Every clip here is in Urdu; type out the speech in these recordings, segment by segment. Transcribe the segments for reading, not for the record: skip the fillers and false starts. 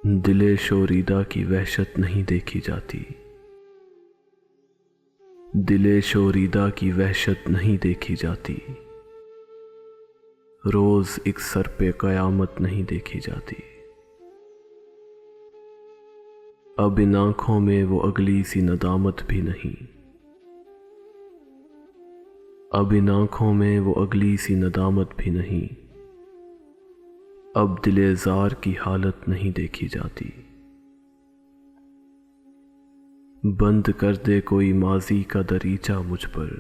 دل شوریدہ کی وحشت نہیں دیکھی جاتی، دل شوریدہ کی وحشت نہیں دیکھی جاتی، روز ایک سر پہ قیامت نہیں دیکھی جاتی۔ اب ان آنکھوں میں وہ اگلی سی ندامت بھی نہیں، اب ان آنکھوں میں وہ اگلی سی ندامت بھی نہیں، اب دل زار کی حالت نہیں دیکھی جاتی۔ بند کر دے کوئی ماضی کا دریچہ مجھ پر،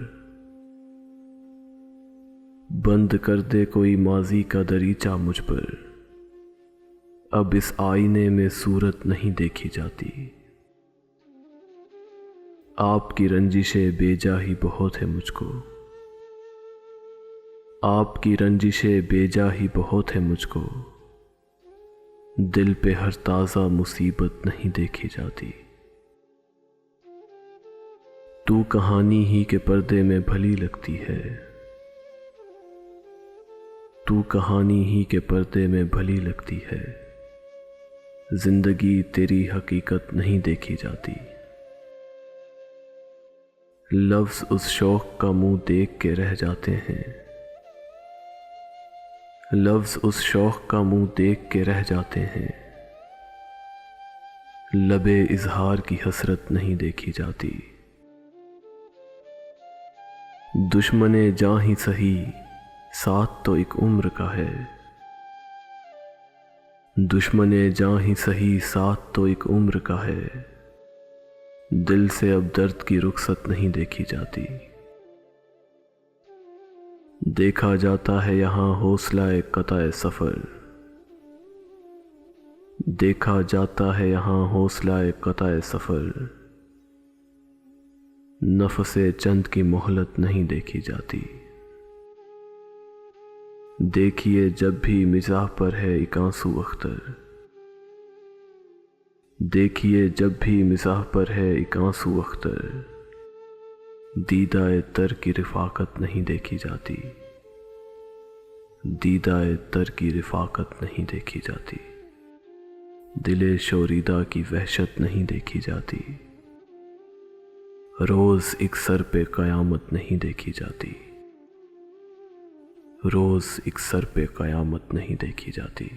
بند کر دے کوئی ماضی کا دریچہ مجھ پر، اب اس آئینے میں صورت نہیں دیکھی جاتی۔ آپ کی رنجشیں بے جا ہی بہت ہے مجھ کو، آپ کی رنجشیں بے جا ہی بہت ہے مجھ کو، دل پہ ہر تازہ مصیبت نہیں دیکھی جاتی۔ تو کہانی ہی کے پردے میں بھلی لگتی ہے، تو کہانی ہی کے پردے میں بھلی لگتی ہے، زندگی تیری حقیقت نہیں دیکھی جاتی۔ لفظ اس شوق کا منہ دیکھ کے رہ جاتے ہیں، لفظ اس شوق کا منہ دیکھ کے رہ جاتے ہیں، لبِ اظہار کی حسرت نہیں دیکھی جاتی۔ دشمن جاں ہی سہی ساتھ تو ایک عمر کا ہے، دشمن جاں ہی سہی ساتھ تو ایک عمر کا ہے، دل سے اب درد کی رخصت نہیں دیکھی جاتی۔ دیکھا جاتا ہے یہاں حوصلہ قطع سفر، دیکھا جاتا ہے یہاں حوصلہ قطع سفر، نفس چند کی مہلت نہیں دیکھی جاتی۔ دیکھیے جب بھی مزاح پر ہے ایک آنسو اختر، دیکھیے جب بھی مزاح پر ہے ایک آنسو اختر، دیدہ تر کی رفاقت نہیں دیکھی جاتی، دیدہ تر کی رفاقت نہیں دیکھی جاتی، دل شوریدہ کی وحشت نہیں دیکھی جاتی، روز ایک سر پہ قیامت نہیں دیکھی جاتی، روز ایک سر پہ قیامت نہیں دیکھی جاتی۔